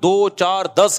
2, 4, 10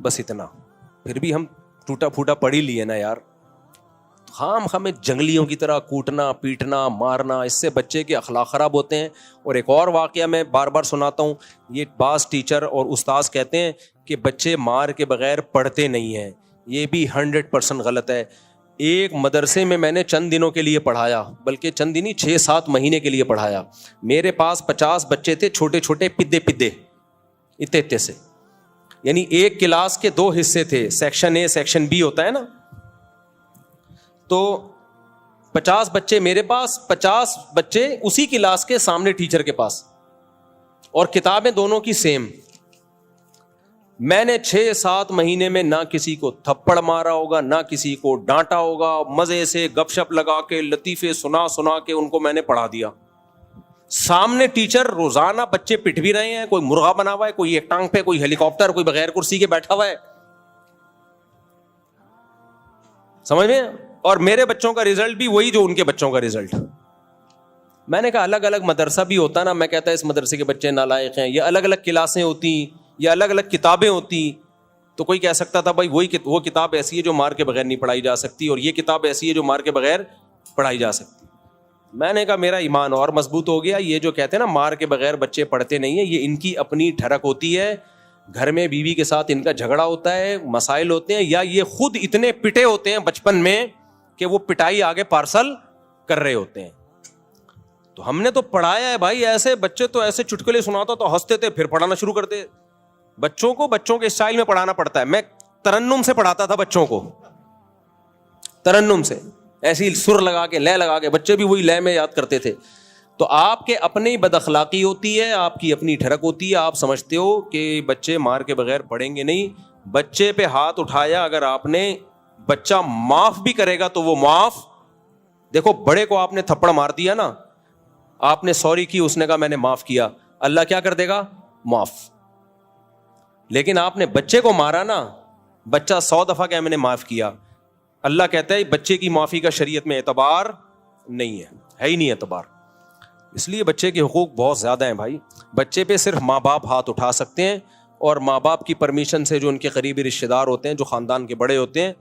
بس اتنا. پھر بھی ہم ٹوٹا پھوٹا پڑھ ہی لیے نا یار. خام ہمیں جنگلیوں کی طرح کوٹنا پیٹنا مارنا, اس سے بچے کے اخلاق خراب ہوتے ہیں. اور ایک اور واقعہ میں بار بار سناتا ہوں, یہ بعض ٹیچر اور استاذ کہتے ہیں کہ بچے مار کے بغیر پڑھتے نہیں ہیں. یہ بھی 100% غلط ہے. ایک مدرسے میں نے چند دنوں کے لیے پڑھایا, بلکہ چند دن 6-7 مہینے کے لیے پڑھایا. میرے پاس 50 بچے تھے, چھوٹے چھوٹے پدے اتنے سے. یعنی ایک کلاس کے 2 حصے تھے, سیکشن اے سیکشن بی ہوتا ہے نا. تو 50 بچے میرے پاس, 50 بچے اسی کلاس کے سامنے ٹیچر کے پاس, اور کتابیں دونوں کی سیم. میں نے 6-7 مہینے میں نہ کسی کو تھپڑ مارا ہوگا, نہ کسی کو ڈانٹا ہوگا. مزے سے گپ شپ لگا کے لطیفے سنا کے ان کو میں نے پڑھا دیا. سامنے ٹیچر روزانہ بچے پٹ بھی رہے ہیں, کوئی مرغا بنا ہوا ہے, کوئی ایک ٹانگ پہ, کوئی ہیلی کاپٹر, کوئی بغیر کرسی کے بیٹھا ہوا ہے. سمجھ میں؟ اور میرے بچوں کا رزلٹ بھی وہی جو ان کے بچوں کا رزلٹ. میں نے کہا الگ الگ مدرسہ بھی ہوتا نا, میں کہتا اس مدرسے کے بچے نالائق ہیں, یا الگ الگ کلاسیں ہوتی, یا الگ الگ کتابیں ہوتی, تو کوئی کہہ سکتا تھا بھائی وہ کتاب ایسی ہے جو مار کے بغیر نہیں پڑھائی جا سکتی, اور یہ کتاب ایسی ہے جو مار کے بغیر پڑھائی جا سکتی. میں نے کہا میرا ایمان اور مضبوط ہو گیا. یہ جو کہتے ہیں نا مار کے بغیر بچے پڑھتے نہیں ہیں, یہ ان کی اپنی ٹھڑک ہوتی ہے. گھر میں بیوی کے ساتھ ان کا جھگڑا ہوتا ہے, مسائل ہوتے ہیں, یا یہ خود اتنے پٹے ہوتے ہیں بچپن میں کہ وہ پٹائی آگے پارسل کر رہے ہوتے ہیں. تو ہم نے تو پڑھایا ہے بھائی ایسے. بچے تو ایسے چٹکلے سناتا تو ہنستے تھے, پھر پڑھانا شروع کرتے. بچوں کو بچوں کے اسٹائل میں پڑھانا پڑتا ہے. میں ترنم سے پڑھاتا تھا بچوں کو, ترنم سے, ایسی سر لگا کے لے لگا کے, بچے بھی وہی لے میں یاد کرتے تھے. تو آپ کے اپنی بد اخلاقی ہوتی ہے, آپ کی اپنی ٹھڑک ہوتی ہے. آپ سمجھتے ہو کہ بچے مار کے بغیر پڑھیں گے نہیں. بچے پہ ہاتھ اٹھایا اگر آپ نے, بچہ معاف بھی کرے گا تو وہ معاف. دیکھو بڑے کو آپ نے تھپڑ مار دیا نا, آپ نے سوری کی, اس نے کہا میں نے معاف کیا, اللہ کیا کر دے گا؟ معاف. لیکن آپ نے بچے کو مارا نا, بچہ 100 دفعہ کہ میں نے معاف کیا, اللہ کہتا ہے بچے کی معافی کا شریعت میں اعتبار نہیں ہے ہی نہیں اعتبار. اس لیے بچے کے حقوق بہت زیادہ ہیں بھائی. بچے پہ صرف ماں باپ ہاتھ اٹھا سکتے ہیں, اور ماں باپ کی پرمیشن سے جو ان کے قریبی رشتہ دار ہوتے ہیں, جو خاندان کے بڑے ہوتے ہیں.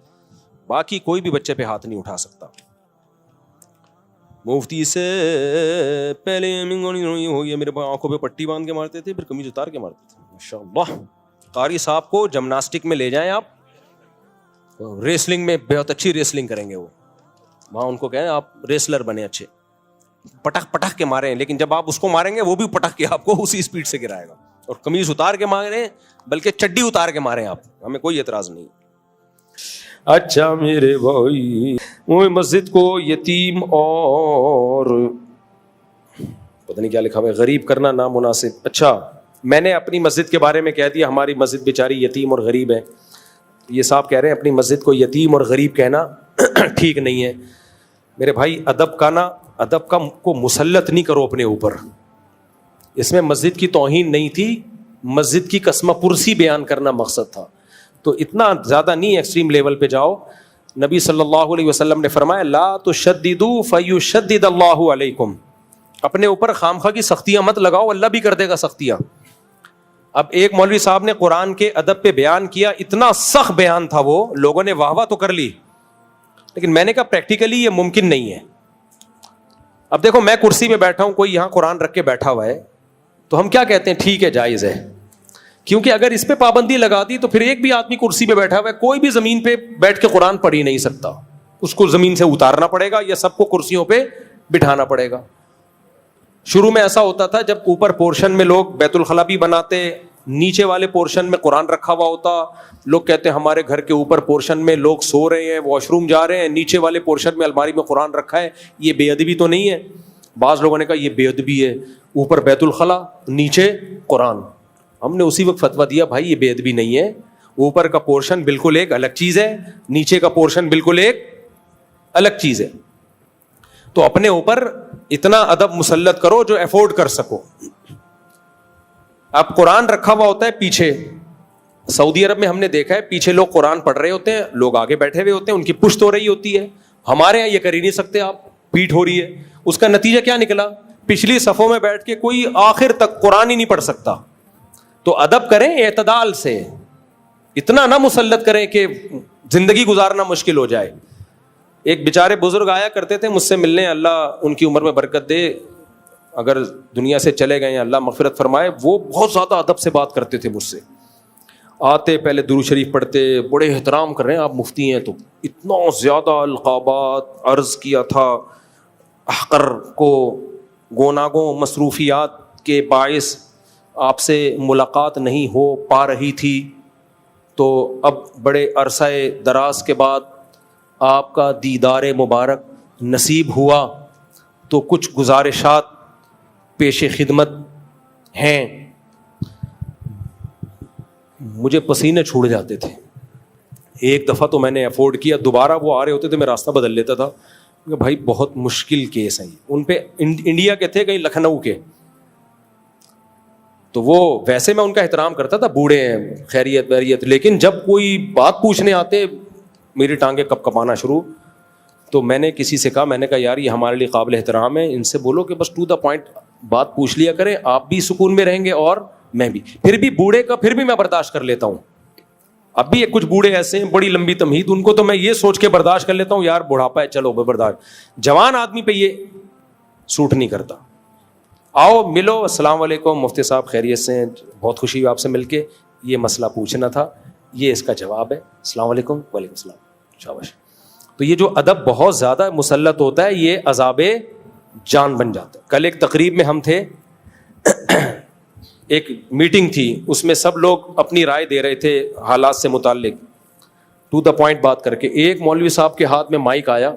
باقی کوئی بھی بچے پہ ہاتھ نہیں اٹھا سکتا. مفتی سے پہلے ہو گیا, میرے آنکھوں پہ پٹی باندھ کے مارتے تھے, پھر قمیض اتار کے مارتے تھے. ماشاءاللہ. قاری صاحب کو جمناسٹک میں لے جائیں آپ, ریسلنگ میں بہت اچھی ریسلنگ کریں گے وہ. وہاں ان کو کہیں آپ ریسلر بنے اچھے, پٹخ پٹخ کے ماریں, لیکن جب آپ اس کو ماریں گے وہ بھی پٹخ کے آپ کو اسی اسپیڈ سے گرائے گا. اور قمیض اتار کے ماریں, بلکہ چڈی اتار کے ماریں آپ, ہمیں کوئی اعتراض نہیں. اچھا میرے بھائی, وہ مسجد کو یتیم اور پتہ نہیں کیا لکھا ہوا ہے, غریب کرنا نامناسب. اچھا میں نے اپنی مسجد کے بارے میں کہہ دیا ہماری مسجد بیچاری یتیم اور غریب ہے. یہ صاحب کہہ رہے ہیں اپنی مسجد کو یتیم اور غریب کہنا ٹھیک نہیں ہے. میرے بھائی ادب کا کو مسلط نہیں کرو اپنے اوپر. اس میں مسجد کی توہین نہیں تھی, مسجد کی قسمہ پرسی بیان کرنا مقصد تھا. تو اتنا زیادہ نہیں ایکسٹریم لیول پہ جاؤ. نبی صلی اللہ علیہ وسلم نے فرمایا لا تشددوا فیشدد اللہ علیکم. اپنے اوپر خامخواہ کی سختیاں مت لگاؤ, اللہ بھی کر دے گا سختیاں. اب ایک مولوی صاحب نے قرآن کے ادب پہ بیان کیا, اتنا سخت بیان تھا وہ, لوگوں نے واہ واہ تو کر لی, لیکن میں نے کہا پریکٹیکلی یہ ممکن نہیں ہے. اب دیکھو میں کرسی پہ بیٹھا ہوں, کوئی یہاں قرآن رکھ کے بیٹھا ہوا ہے, تو ہم کیا کہتے ہیں ٹھیک ہے جائز ہے, کیونکہ اگر اس پہ پابندی لگا دی تو پھر ایک بھی آدمی کرسی پہ بیٹھا ہوا ہے, کوئی بھی زمین پہ بیٹھ کے قرآن پڑھ ہی نہیں سکتا. اس کو زمین سے اتارنا پڑے گا یا سب کو کرسیوں پہ بٹھانا پڑے گا. شروع میں ایسا ہوتا تھا جب اوپر پورشن میں لوگ بیت الخلا بھی بناتے, نیچے والے پورشن میں قرآن رکھا ہوا ہوتا. لوگ کہتے ہیں ہمارے گھر کے اوپر پورشن میں لوگ سو رہے ہیں, واش روم جا رہے ہیں, نیچے والے پورشن میں الماری میں قرآن رکھا ہے, یہ بے ادبی تو نہیں ہے؟ بعض لوگوں نے کہا یہ بے ادبی ہے, اوپر بیت الخلا نیچے قرآن. ہم نے اسی وقت فتویٰ دیا بھائی یہ بے ادبی نہیں ہے, اوپر کا پورشن بالکل ایک الگ چیز ہے, نیچے کا پورشن بالکل ایک الگ چیز ہے. تو اپنے اوپر اتنا ادب مسلط کرو جو افورڈ کر سکو. اب قرآن رکھا ہوا ہوتا ہے پیچھے, سعودی عرب میں ہم نے دیکھا ہے پیچھے لوگ قرآن پڑھ رہے ہوتے ہیں, لوگ آگے بیٹھے ہوئے ہوتے ہیں, ان کی پشت ہو رہی ہوتی ہے. ہمارے یہاں یہ کر ہی نہیں سکتے آپ, پیٹھ ہو رہی ہے. اس کا نتیجہ کیا نکلا, پچھلی صفوں میں بیٹھ کے کوئی آخر تک قرآن ہی نہیں پڑھ سکتا. تو ادب کریں اعتدال سے, اتنا نہ مسلط کریں کہ زندگی گزارنا مشکل ہو جائے. ایک بیچارے بزرگ آیا کرتے تھے مجھ سے ملنے, اللہ ان کی عمر میں برکت دے, اگر دنیا سے چلے گئے اللہ مغفرت فرمائے. وہ بہت زیادہ ادب سے بات کرتے تھے مجھ سے, آتے پہلے درود شریف پڑھتے, بڑے احترام کر رہے ہیں آپ مفتی ہیں, تو اتنا زیادہ القابات عرض کیا تھا. احقر کو گوناگوں مصروفیات کے باعث آپ سے ملاقات نہیں ہو پا رہی تھی, تو اب بڑے عرصہ دراز کے بعد آپ کا دیدار مبارک نصیب ہوا, تو کچھ گزارشات پیش خدمت ہیں. مجھے پسینے چھوڑ جاتے تھے. ایک دفعہ تو میں نے افورڈ کیا, دوبارہ وہ آ رہے ہوتے تھے میں راستہ بدل لیتا تھا کہ بھائی بہت مشکل کیس ہیں. ان پہ انڈیا کے تھے, کہیں لکھنؤ کے, تو وہ ویسے میں ان کا احترام کرتا تھا, بوڑھے ہیں خیریت ویریت, لیکن جب کوئی بات پوچھنے آتے میری ٹانگیں کپ کپانا شروع. تو میں نے کسی سے کہا, میں نے کہا یار یہ ہمارے لیے قابل احترام ہے, ان سے بولو کہ بس ٹو دا پوائنٹ بات پوچھ لیا کریں, آپ بھی سکون میں رہیں گے اور میں بھی. پھر بھی بوڑھے کا پھر بھی میں برداشت کر لیتا ہوں. اب بھی کچھ بوڑھے ایسے ہیں بڑی لمبی تمہید, ان کو تو میں یہ سوچ کے برداشت کر لیتا ہوں یار بڑھاپا ہے چلو برداشت. جوان آدمی پہ یہ سوٹ نہیں کرتا. آؤ ملو, السلام علیکم مفتی صاحب خیریت سے ہیں, بہت خوشی ہوئی آپ سے مل کے, یہ مسئلہ پوچھنا تھا, یہ اس کا جواب ہے, السلام علیکم. وعلیکم السلام, شاباش. تو یہ جو ادب بہت زیادہ مسلط ہوتا ہے یہ عذاب جان بن جاتا ہے. کل ایک تقریب میں ہم تھے, ایک میٹنگ تھی, اس میں سب لوگ اپنی رائے دے رہے تھے حالات سے متعلق, ٹو دا پوائنٹ بات کر کے. ایک مولوی صاحب کے ہاتھ میں مائک آیا,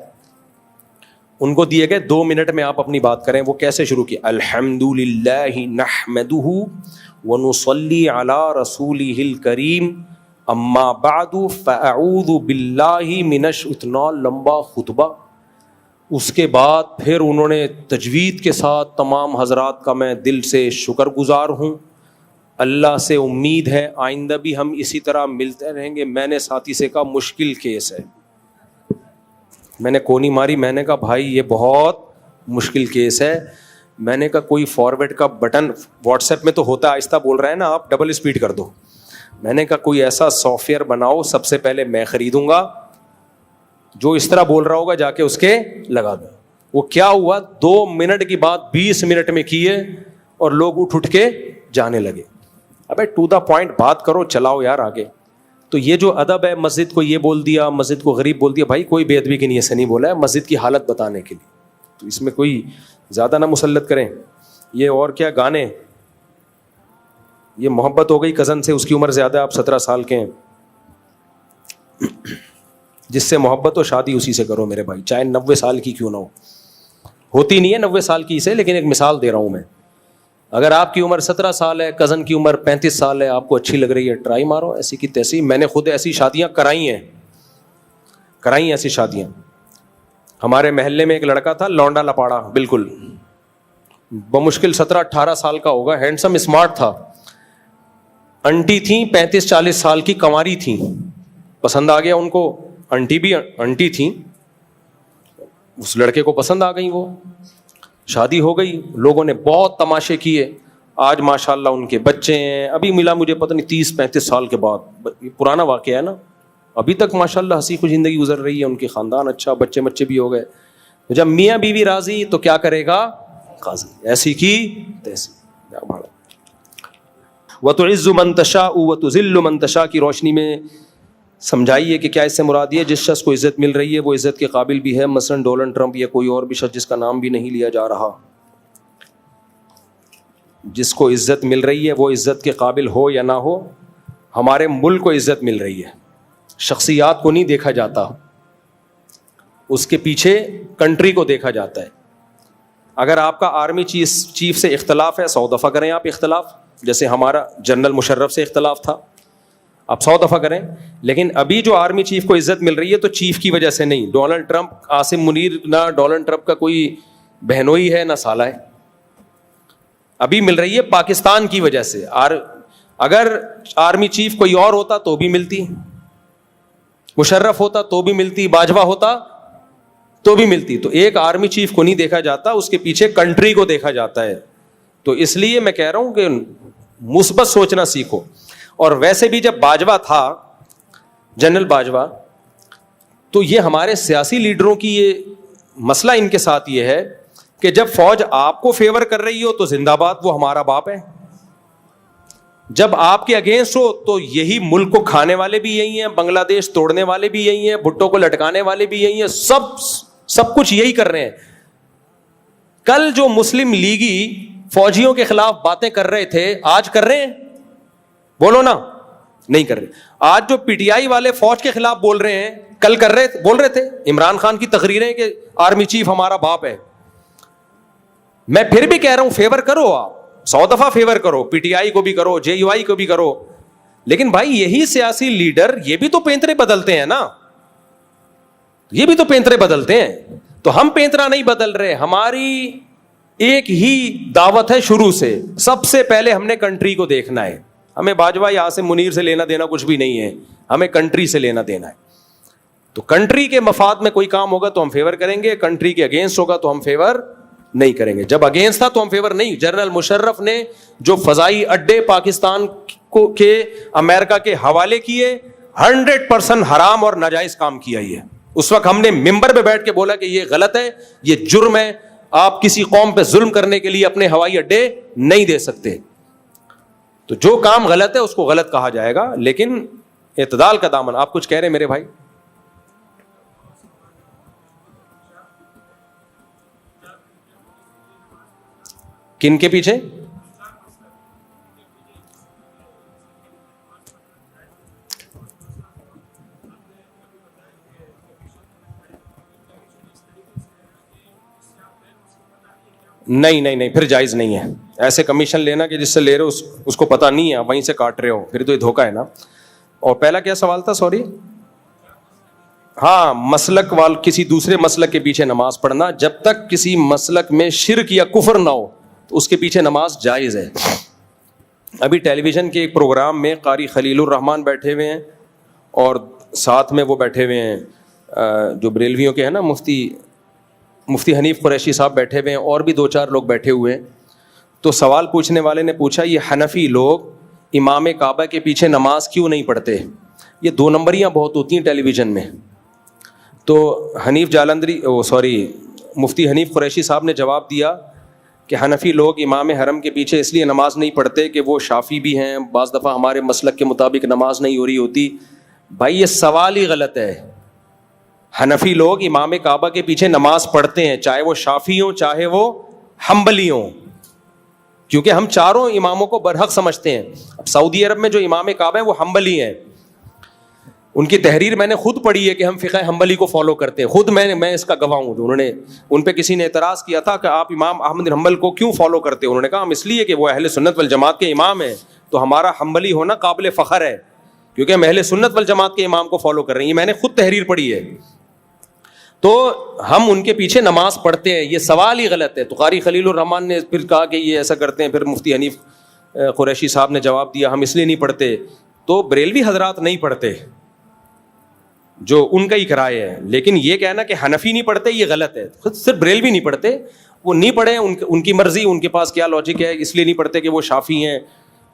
ان کو دیے گئے 2 منٹ میں آپ اپنی بات کریں. وہ کیسے شروع کی, الحمدللہ نحمدہ ونصلی علی رسولہ الکریم اما بعد فاعوذ باللہ من اتنا لمبا خطبہ. اس کے بعد پھر انہوں نے تجوید کے ساتھ, تمام حضرات کا میں دل سے شکر گزار ہوں, اللہ سے امید ہے آئندہ بھی ہم اسی طرح ملتے رہیں گے. میں نے ساتھی سے کہا مشکل کیس ہے, میں نے کونی ماری, میں نے کہا بھائی یہ بہت مشکل کیس ہے. میں نے کہا کوئی فارورڈ کا بٹن واٹس ایپ میں تو ہوتا ہے, آہستہ بول رہے ہیں نا آپ, ڈبل اسپیڈ کر دو. میں نے کہا کوئی ایسا سافٹ ویئر بناؤ, سب سے پہلے میں خریدوں گا, جو اس طرح بول رہا ہوگا جا کے اس کے لگا دوں. وہ کیا ہوا, 2 منٹ کی بات 20 منٹ میں کیے اور لوگ اٹھ کے جانے لگے. ابے ٹو دا پوائنٹ بات کرو, چلاؤ یار آگے. تو یہ جو ادب ہے, مسجد کو یہ بول دیا, مسجد کو غریب بول دیا, بھائی کوئی بے ادبی کی نیت سے نہیں بولا ہے, مسجد کی حالت بتانے کے لیے. تو اس میں کوئی زیادہ نہ مسلط کریں. یہ اور کیا گانے, یہ محبت ہو گئی کزن سے, اس کی عمر زیادہ, آپ 17 سال کے ہیں, جس سے محبت ہو شادی اسی سے کرو میرے بھائی, چاہے 90 سال کی کیوں نہ ہو. ہوتی نہیں ہے 90 سال کی سے, لیکن ایک مثال دے رہا ہوں میں. اگر آپ کی عمر 17 سال ہے, کزن کی عمر 35 سال ہے, آپ کو اچھی لگ رہی ہے, ٹرائی مارو ایسی کی تیسی. میں نے خود ایسی شادیاں کرائی ہیں ایسی شادیاں. ہمارے محلے میں ایک لڑکا تھا, لونڈا لپاڑا بالکل, بمشکل 17-18 سال کا ہوگا, ہینڈسم اسمارٹ تھا. انٹی تھیں 35-40 سال کی, کنواری تھیں, پسند آ گیا ان کو. انٹی بھی انٹی تھیں, اس لڑکے کو پسند آ گئی, وہ شادی ہو گئی. لوگوں نے بہت تماشے کیے. آج ماشاءاللہ ان کے بچے ہیں, ابھی ملا مجھے پتہ نہیں 30-35 سال کے بعد, پرانا واقعہ ہے نا, ابھی تک ماشاءاللہ ہنسی خوش زندگی گزر رہی ہے, ان کے خاندان اچھا, بچے بھی ہو گئے. جب میاں بیوی راضی تو کیا کرے گا قاضی, ایسی کی تیسی. وَتُعِزُّ مَن تَشَاءُ وَتُذِلُّ مَن تَشَاء کی روشنی میں سمجھائیے کہ کیا اس سے مراد یہ جس شخص کو عزت مل رہی ہے وہ عزت کے قابل بھی ہے, مثلا ڈونلڈ ٹرمپ یا کوئی اور بھی شخص جس کا نام بھی نہیں لیا جا رہا. جس کو عزت مل رہی ہے وہ عزت کے قابل ہو یا نہ ہو. ہمارے ملک کو عزت مل رہی ہے, شخصیات کو نہیں دیکھا جاتا, اس کے پیچھے کنٹری کو دیکھا جاتا ہے. اگر آپ کا آرمی چیف سے اختلاف ہے 100 دفعہ کریں آپ اختلاف, جیسے ہمارا جنرل مشرف سے اختلاف تھا, آپ 100 دفعہ کریں. لیکن ابھی جو آرمی چیف کو عزت مل رہی ہے تو چیف کی وجہ سے نہیں, ڈونلڈ ٹرمپ, عاصم منیر نہ ڈونلڈ ٹرمپ کا کوئی بہنوئی ہے نہ سالہ ہے, ابھی مل رہی ہے پاکستان کی وجہ سے. اگر آرمی چیف کوئی اور ہوتا تو بھی ملتی, مشرف ہوتا تو بھی ملتی, باجوہ ہوتا تو بھی ملتی. تو ایک آرمی چیف کو نہیں دیکھا جاتا, اس کے پیچھے کنٹری کو دیکھا جاتا ہے. تو اس لیے میں کہہ رہا ہوں کہ مثبت سوچنا سیکھو. اور ویسے بھی جب باجوہ تھا, جنرل باجوہ, تو یہ ہمارے سیاسی لیڈروں کی یہ مسئلہ ان کے ساتھ یہ ہے کہ جب فوج آپ کو فیور کر رہی ہو تو زندہ باد, وہ ہمارا باپ ہے. جب آپ کے اگینسٹ ہو تو یہی ملک کو کھانے والے بھی یہی ہیں, بنگلہ دیش توڑنے والے بھی یہی ہیں, بھٹو کو لٹکانے والے بھی یہی ہیں, سب کچھ یہی کر رہے ہیں. کل جو مسلم لیگی فوجیوں کے خلاف باتیں کر رہے تھے, آج کر رہے ہیں؟ بولو نا, نہیں کر رہے. آج جو پی ٹی آئی والے فوج کے خلاف بول رہے ہیں, کل بول رہے تھے. عمران خان کی تقریریں کہ آرمی چیف ہمارا باپ ہے. میں پھر بھی کہہ رہا ہوں فیور کرو, آپ 100 دفعہ فیور کرو, پی ٹی آئی کو بھی کرو, جے یو آئی کو بھی کرو, لیکن بھائی یہی سیاسی لیڈر یہ بھی تو پینترے بدلتے ہیں نا, یہ بھی تو پینترے بدلتے ہیں. تو ہم پینترا نہیں بدل رہے. ہماری ایک ہی دعوت ہے شروع سے, سب سے پہلے ہم نے کنٹری کو دیکھنا ہے. ہمیں باجوہ یہاں سے منیر سے لینا دینا کچھ بھی نہیں ہے, ہمیں کنٹری سے لینا دینا ہے. تو کنٹری کے مفاد میں کوئی کام ہوگا تو ہم فیور کریں گے, کنٹری کے اگینسٹ ہوگا تو ہم فیور نہیں کریں گے. جب اگینسٹ تھا تو ہم فیور نہیں. جنرل مشرف نے جو فضائی اڈے پاکستان کو کے امریکہ کے حوالے کیے, 100% حرام اور ناجائز کام کیا. یہ اس وقت ہم نے ممبر پہ بیٹھ کے بولا کہ یہ غلط ہے, یہ جرم ہے, آپ کسی قوم پہ ظلم کرنے کے لیے اپنے ہوائی اڈے نہیں دے سکتے. تو جو کام غلط ہے اس کو غلط کہا جائے گا, لیکن اعتدال کا دامن. آپ کچھ کہہ رہے ہیں میرے بھائی؟ کن کے پیچھے؟ نہیں, پھر جائز نہیں ہے ایسے کمیشن لینا کہ جس سے لے رہے ہو اس کو پتا نہیں ہے, وہیں سے کاٹ رہے ہو, پھر تو یہ دھوکہ ہے نا. اور پہلا کیا سوال تھا, سوری؟ ہاں, مسلک کسی دوسرے مسلک کے پیچھے نماز پڑھنا, جب تک کسی مسلک میں شرک یا کفر نہ ہو تو اس کے پیچھے نماز جائز ہے. ابھی ٹیلی ویژن کے ایک پروگرام میں قاری خلیل الرحمان بیٹھے ہوئے ہیں, اور ساتھ میں وہ بیٹھے ہوئے ہیں جو بریلویوں کے ہیں نا, مفتی حنیف قریشی صاحب بیٹھے ہوئے ہیں, اور بھی 2-4 لوگ بیٹھے ہوئے ہیں. تو سوال پوچھنے والے نے پوچھا, یہ حنفی لوگ امام کعبہ کے پیچھے نماز کیوں نہیں پڑھتے؟ یہ 2 نمبریاں بہت ہوتی ہیں ٹیلی ویژن میں. تو مفتی حنیف قریشی صاحب نے جواب دیا کہ حنفی لوگ امام حرم کے پیچھے اس لیے نماز نہیں پڑھتے کہ وہ شافی بھی ہیں, بعض دفعہ ہمارے مسلک کے مطابق نماز نہیں ہو رہی ہوتی. بھائی یہ سوال ہی غلط ہے. حنفی لوگ امام کعبہ کے پیچھے نماز پڑھتے ہیں, چاہے وہ شافی ہوں چاہے وہ حنبلی ہوں, کیونکہ ہم چاروں اماموں کو برحق سمجھتے ہیں. اب سعودی عرب میں جو امام کعبہ ہیں وہ حنبلی ہیں, ان کی تحریر میں نے خود پڑھی ہے کہ ہم فقہ حنبلی کو فالو کرتے ہیں, خود میں اس کا گواہ ہوں. انہوں نے, ان پہ کسی نے اعتراض کیا تھا کہ آپ امام احمد بن حنبل کو کیوں فالو کرتے ہیں؟ انہوں نے کہا ہم اس لیے کہ وہ اہل سنت والجماعت کے امام ہیں, تو ہمارا حنبلی ہونا قابل فخر ہے کیونکہ ہم اہل سنت والجماعت کے امام کو فالو کر رہے ہیں. یہ میں نے خود تحریر پڑھی ہے. تو ہم ان کے پیچھے نماز پڑھتے ہیں, یہ سوال ہی غلط ہے. تو قاری خلیل الرحمان نے پھر کہا کہ یہ ایسا کرتے ہیں. پھر مفتی حنیف قریشی صاحب نے جواب دیا ہم اس لیے نہیں پڑھتے. تو بریلوی حضرات نہیں پڑھتے, جو ان کا ہی کرائے ہے, لیکن یہ کہنا کہ حنفی نہیں پڑھتے یہ غلط ہے. صرف بریلوی نہیں پڑھتے, وہ نہیں پڑھے, ان کی مرضی, ان کے پاس کیا لاجک ہے, اس لیے نہیں پڑھتے کہ وہ شافی ہیں,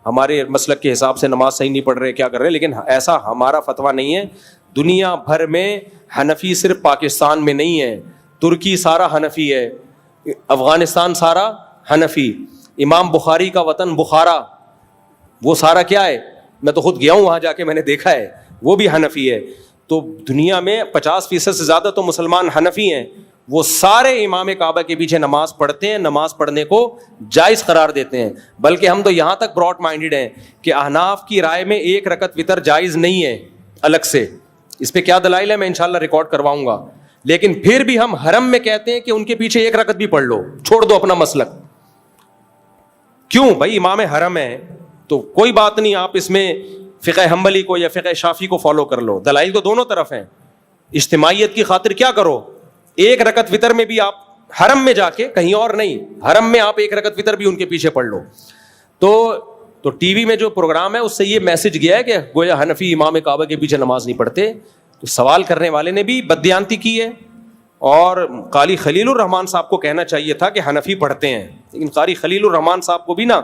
ہمارے مسلک کے حساب سے نماز صحیح نہیں پڑھ رہے, کیا کر رہے. لیکن ایسا ہمارا فتویٰ نہیں ہے. دنیا بھر میں حنفی صرف پاکستان میں نہیں ہے, ترکی سارا حنفی ہے, افغانستان سارا حنفی, امام بخاری کا وطن بخارا وہ سارا کیا ہے, میں تو خود گیا ہوں وہاں جا کے, میں نے دیکھا ہے, وہ بھی حنفی ہے. تو دنیا میں 50% سے زیادہ تو مسلمان حنفی ہیں, وہ سارے امام کعبہ کے پیچھے نماز پڑھتے ہیں, نماز پڑھنے کو جائز قرار دیتے ہیں. بلکہ ہم تو یہاں تک براڈ مائنڈیڈ ہیں کہ احناف کی رائے میں 1 رکعت وتر جائز نہیں ہے الگ سے. اس پہ کیا دلائل ہے میں انشاءاللہ ریکارڈ کرواؤں گا. لیکن پھر بھی ہم حرم میں کہتے ہیں کہ ان کے پیچھے 1 رکعت بھی پڑھ لو, چھوڑ دو اپنا مسلک. کیوں بھائی, امام حرم ہے تو کوئی بات نہیں, آپ اس میں فقہ حنبلی کو یا فقہ شافی کو فالو کر لو. دلائل تو دونوں طرف ہیں. اجتماعیت کی خاطر کیا کرو, 1 رکعت وتر میں بھی آپ حرم میں جا کے, کہیں اور نہیں, حرم میں آپ 1 رکعت وتر بھی ان کے پیچھے پڑھ لو. تو ٹی وی میں جو پروگرام ہے اس سے یہ میسج گیا ہے کہ گویا حنفی امام کعبہ کے پیچھے نماز نہیں پڑھتے. تو سوال کرنے والے نے بھی بددیانتی کی ہے, اور قاری خلیل الرحمان صاحب کو کہنا چاہیے تھا کہ حنفی پڑھتے ہیں. لیکن قاری خلیل الرحمان صاحب کو بھی نا,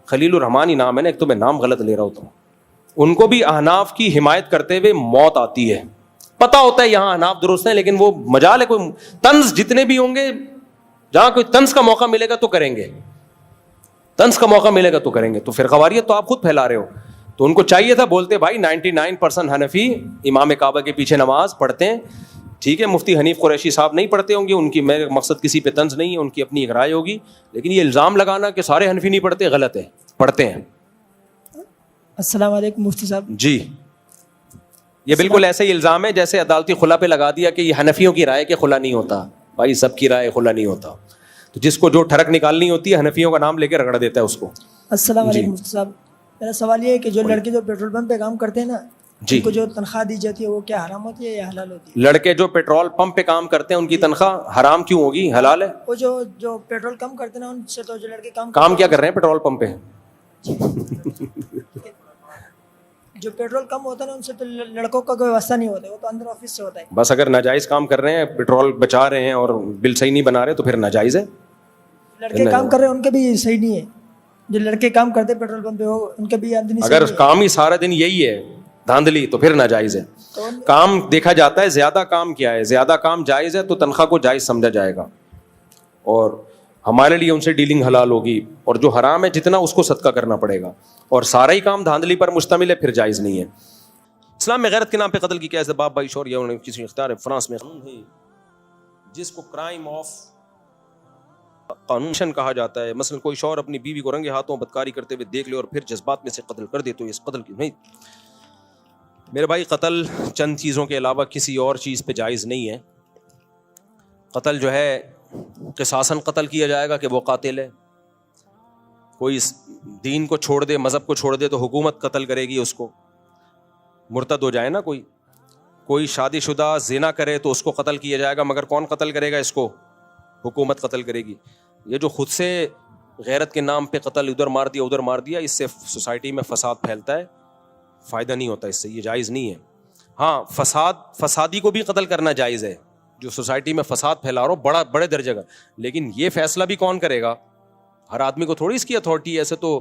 خلیل الرحمان ہی نام ہے نا, ایک تو میں نام غلط لے رہا ہوتا ہوں, ان کو بھی احناف کی حمایت کرتے ہوئے موت آتی ہے. پتا ہوتا ہے یہاں احناف درست ہیں, لیکن وہ مجال ہے, کوئی طنز جتنے بھی ہوں گے, جہاں کوئی طنز کا موقع ملے گا تو کریں گے, طنز کا موقع ملے گا تو کریں گے. تو فرقواریت تو آپ خود پھیلا رہے ہو. تو ان کو چاہیے تھا, بولتے بھائی 99% حنفی امام کعبہ کے پیچھے نماز پڑھتے ہیں, ٹھیک ہے, مفتی حنیف قریشی صاحب نہیں پڑھتے ہوں گے, ان کی میرے مقصد کسی پہ طنز نہیں ہے, ان کی اپنی ایک رائے ہوگی, لیکن یہ الزام لگانا کہ سارے حنفی نہیں پڑھتے غلط ہے, پڑھتے ہیں. السلام علیکم مفتی صاحب. جی, یہ بالکل ایسا ہی الزام ہے جیسے عدالتی خلا پہ لگا دیا کہ یہ حنفیوں کی رائے کہ خلا نہیں ہوتا. بھائی سب کی رائے خلا نہیں ہوتا, تو جس کو جو ٹھڑک نکالنی ہوتی ہے حنفیوں کا نام لے کے رگڑ دیتا ہے اس کو. السلام علیکم مفتی صاحب, میرا سوال یہ ہے کہ جو لڑکے جو پیٹرول پمپ پہ کام کرتے ہیں نا, جی, ان کو جو تنخواہ دی جاتی ہے وہ کیا حرام ہوتی ہے یا حلال ہوتی ہے؟ لڑکے جو پیٹرول پمپ پہ کام کرتے ہیں ان کی تنخواہ حرام کیوں ہوگی, حلال ہے. وہ جو پیٹرول کم کرتے ہیں نا, ان سے تو جو لڑکے کام کیا کر رہے ہیں پیٹرول پمپ پہ, جو پیٹرول کم ہوتا ہے نا ان سے تو لڑکوں کا کوئی واسطہ نہیں ہوتا, وہ تو اندر آفس سے ہوتا ہے. بس اگر ناجائز کام کر رہے ہیں, پیٹرول بچا رہے ہیں اور بل صحیح نہیں بنا رہے تو پھر ناجائز ہے. لڑکے کام کر رہے ہیں ان کے بھی صحیح نہیں ہے, جو لڑکے کام کرتے ہیں پیٹرول پمپ پہ ان کے بھی آمدنی اگر کام ہی سارا دن یہی ہے دھاندلی تو پھر ناجائز ہے. کام دیکھا جاتا ہے, زیادہ کام کیا ہے, زیادہ کام جائز ہے تو تنخواہ کو جائز سمجھا جائے گا, اور ہمارے لیے ان سے ڈیلنگ حلال ہوگی, اور جو حرام ہے جتنا اس کو صدقہ کرنا پڑے گا, اور سارا ہی کام دھاندلی پر مشتمل ہے پھر جائز نہیں ہے. اسلام میں غیرت کے نام پہ قتل کی کیا ہے؟ باپ بھائی شور یا کسی اختیار ہے. فرانس میں قانون ہے جس کو کرائم آف قانون کہا جاتا ہے. مثلا کوئی شوہر اپنی بیوی کو رنگے ہاتھوں بدکاری کرتے ہوئے دیکھ لے اور پھر جذبات میں سے قتل کر دے تو اس قتل کی نہیں. میرے بھائی قتل چند چیزوں کے علاوہ کسی اور چیز پہ جائز نہیں ہے. قتل جو ہے قصاصاً قتل کیا جائے گا کہ وہ قاتل ہے. کوئی دین کو چھوڑ دے, مذہب کو چھوڑ دے تو حکومت قتل کرے گی اس کو, مرتد ہو جائے نا. کوئی شادی شدہ زنا کرے تو اس کو قتل کیا جائے گا, مگر کون قتل کرے گا اس کو؟ حکومت قتل کرے گی. یہ جو خود سے غیرت کے نام پہ قتل ادھر مار دیا ادھر مار دیا, اس سے سوسائٹی میں فساد پھیلتا ہے, فائدہ نہیں ہوتا اس سے, یہ جائز نہیں ہے. ہاں فسادی کو بھی قتل کرنا جائز ہے, جو سوسائٹی میں فساد پھیلا رہا ہو بڑے درجے کا, لیکن یہ فیصلہ بھی کون کرے گا؟ ہر آدمی کو تھوڑی اس کی اتھارٹی ہے. ایسے تو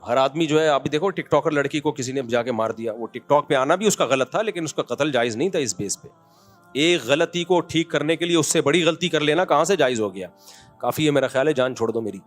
ہر آدمی جو ہے, ابھی دیکھو ٹک ٹاکر لڑکی کو کسی نے جا کے مار دیا, وہ ٹک ٹاک پہ آنا بھی اس کا غلط تھا, لیکن اس کا قتل جائز نہیں تھا اس بیس پہ. ایک غلطی کو ٹھیک کرنے کے لیے اس سے بڑی غلطی کر لینا کہاں سے جائز ہو گیا؟ کافی ہے میرا خیال ہے, جان چھوڑ دو میری.